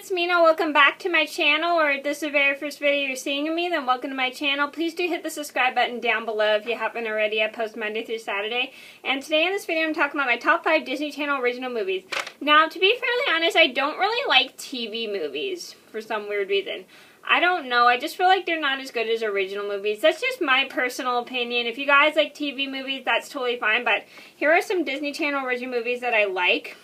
it's Mena. Welcome back to my channel, or if this is the very first video you're seeing of me, then welcome to my channel. Please do hit the subscribe button down below if you haven't already. I post Monday through Saturday. And today in this video I'm talking about my top 5 Disney Channel original movies. Now, to be fairly honest, I don't really like TV movies for some weird reason. I don't know, I just feel like they're not as good as original movies. That's just my personal opinion. If you guys like TV movies, that's totally fine, but here are some Disney Channel original movies that I like,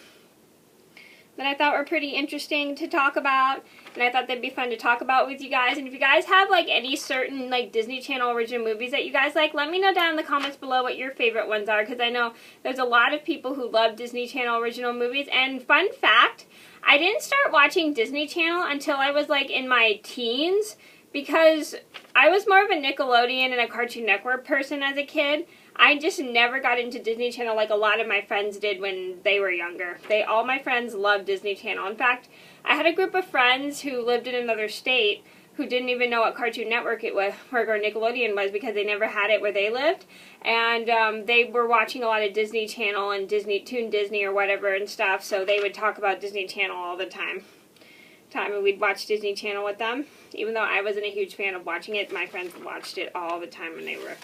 that I thought were pretty interesting to talk about, and I thought they'd be fun to talk about with you guys. And if you guys have like any certain like Disney Channel original movies that you guys like, let me know down in the comments below what your favorite ones are, because I know there's a lot of people who love Disney Channel original movies. And fun fact, I didn't start watching Disney Channel until I was like in my teens, because I was more of a Nickelodeon and a Cartoon Network person as a kid. I just never got into Disney Channel like a lot of my friends did when they were younger. All my friends loved Disney Channel. In fact, I had a group of friends who lived in another state who didn't even know what Cartoon Network it was, or Nickelodeon was, because they never had it where they lived. And they were watching a lot of Disney Channel and Toon Disney or whatever and stuff, so they would talk about Disney Channel all the time. And we'd watch Disney Channel with them. Even though I wasn't a huge fan of watching it, my friends watched it all the time when they were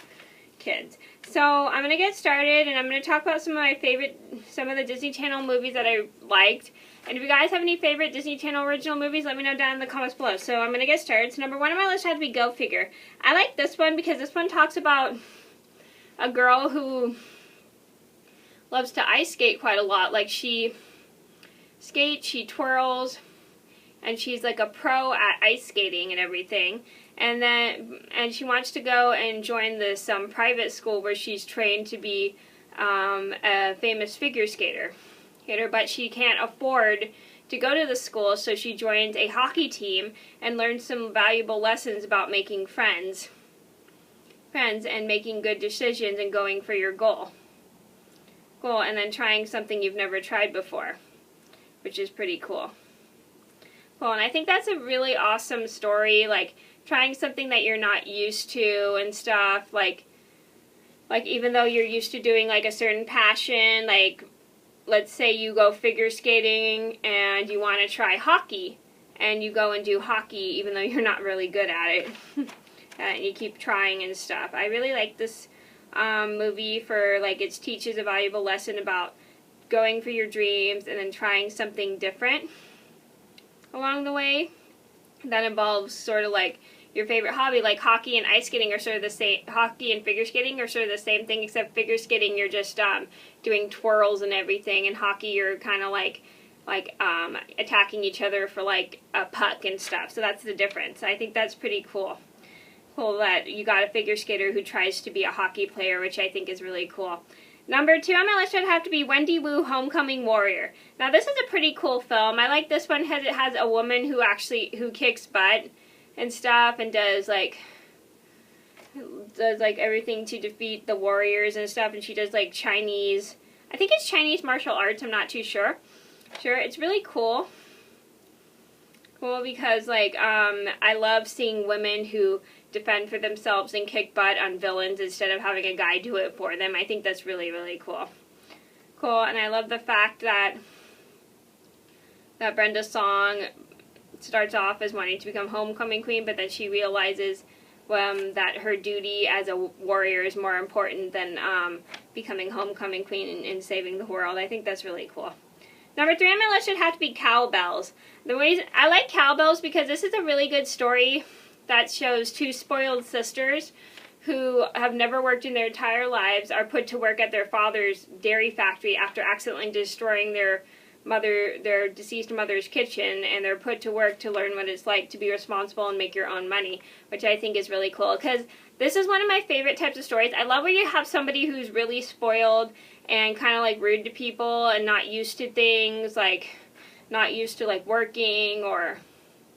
kids. So I'm going to get started, and I'm going to talk about some of the Disney Channel movies that I liked. And if you guys have any favorite Disney Channel original movies, let me know down in the comments below. So I'm going to get started. So number 1 on my list has to be Go Figure. I like this one because this one talks about a girl who loves to ice skate quite a lot. Like, she skates, she twirls, and she's like a pro at ice skating and everything. And she wants to go and join this private school where she's trained to be a famous figure skater. But she can't afford to go to the school, so she joins a hockey team and learns some valuable lessons about making friends and making good decisions and going for your goal, and then trying something you've never tried before, which is pretty cool. And I think that's a really awesome story, like trying something that you're not used to and stuff, like even though you're used to doing like a certain passion, like let's say you go figure skating and you want to try hockey, and you go and do hockey even though you're not really good at it, and you keep trying and stuff. I really like this movie for like it teaches a valuable lesson about going for your dreams and then trying something different along the way that involves sort of like your favorite hobby. Like hockey and ice skating are sort of the same. Hockey and figure skating are sort of the same thing, except figure skating you're just doing twirls and everything, and hockey you're kind of like attacking each other for like a puck and stuff. So that's the difference. I think that's pretty cool. That you got a figure skater who tries to be a hockey player, which I think is really cool. Number 2 on my list would have to be Wendy Wu, Homecoming Warrior. Now this is a pretty cool film. I like this one because it has a woman who kicks butt and stuff, and does like everything to defeat the warriors and stuff, and she does like Chinese, I think it's Chinese martial arts, I'm not too sure. It's really cool. Because like I love seeing women who defend for themselves and kick butt on villains instead of having a guy do it for them. I think that's really, really cool. And I love the fact that Brenda Song starts off as wanting to become homecoming queen, but then she realizes that her duty as a warrior is more important than becoming homecoming queen and saving the world. I think that's really cool. Number 3 on my list should have to be Cowbells. The reason I like Cowbells because this is a really good story that shows 2 spoiled sisters who have never worked in their entire lives, are put to work at their father's dairy factory after accidentally destroying their deceased mother's kitchen, and they're put to work to learn what it's like to be responsible and make your own money, which I think is really cool, because this is one of my favorite types of stories. I love where you have somebody who's really spoiled and kind of like rude to people and not used to things, like not used to like working or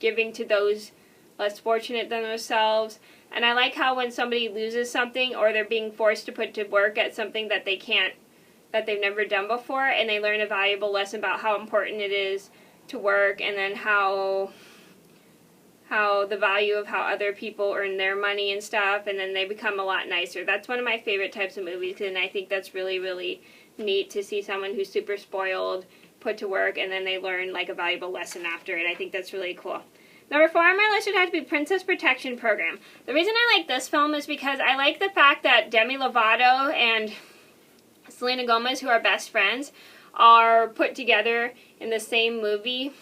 giving to those less fortunate than themselves. And I like how when somebody loses something, or they're being forced to put to work at something that they've never done before, and they learn a valuable lesson about how important it is to work, and then how the value of how other people earn their money and stuff, and then they become a lot nicer. That's one of my favorite types of movies, and I think that's really, really neat to see someone who's super spoiled put to work, and then they learn like a valuable lesson after it. I think that's really cool. Number 4 on my list would have to be Princess Protection Program. The reason I like this film is because I like the fact that Demi Lovato and Selena Gomez, who are best friends, are put together in the same movie.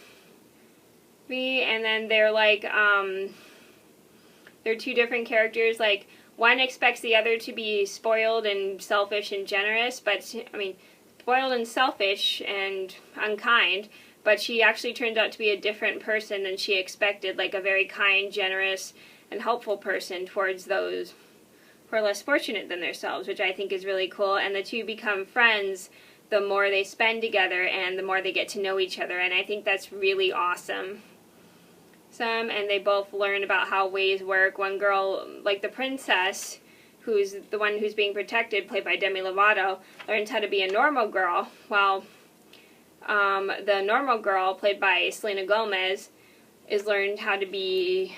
And then they're like, they're two different characters. Like, one expects the other to be spoiled and selfish and generous, but, I mean, spoiled and selfish and unkind, but she actually turns out to be a different person than she expected, like a very kind, generous, and helpful person towards those who are less fortunate than themselves, which I think is really cool. And the two become friends the more they spend together and the more they get to know each other, and I think that's really awesome. And they both learn about how ways work. One girl, like the princess, who's the one who's being protected, played by Demi Lovato, learns how to be a normal girl, while the normal girl, played by Selena Gomez, is learned how to be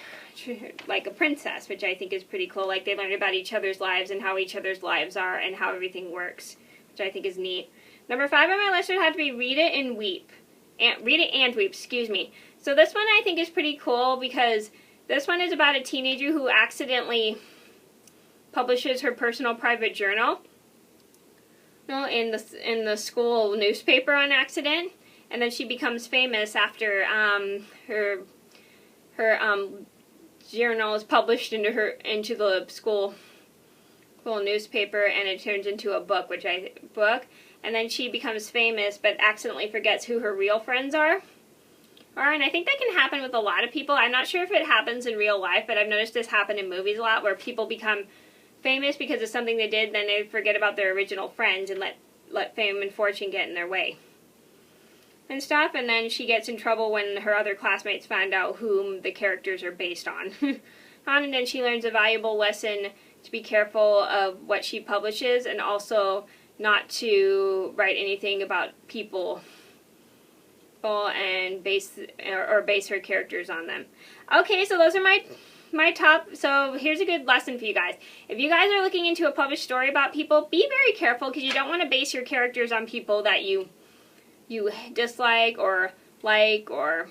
like a princess, which I think is pretty cool. Like, they learn about each other's lives and how each other's lives are and how everything works, which I think is neat. Number 5 on my list would have to be Read It and Weep. Read It and Weep, excuse me. So this one I think is pretty cool because this one is about a teenager who accidentally publishes her personal private journal in the school newspaper on accident, and then she becomes famous after her journal is published into the school newspaper, and it turns into a book, and then she becomes famous but accidentally forgets who her real friends are. And I think that can happen with a lot of people. I'm not sure if it happens in real life, but I've noticed this happen in movies a lot, where people become famous because of something they did, then they forget about their original friends and let fame and fortune get in their way and stuff, and then she gets in trouble when her other classmates find out whom the characters are based on. And then she learns a valuable lesson to be careful of what she publishes, and also not to write anything about people and base her characters on them. Okay, so those are my top. So here's a good lesson for you guys. If you guys are looking into a published story about people, be very careful, because you don't want to base your characters on people that you dislike or like or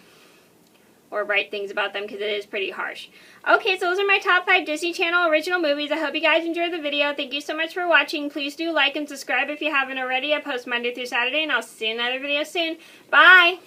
write things about them, because it is pretty harsh. Okay, so those are my top 5 Disney Channel original movies. I hope you guys enjoyed the video. Thank you so much for watching. Please do like and subscribe if you haven't already. I post Monday through Saturday, and I'll see you in another video soon. Bye!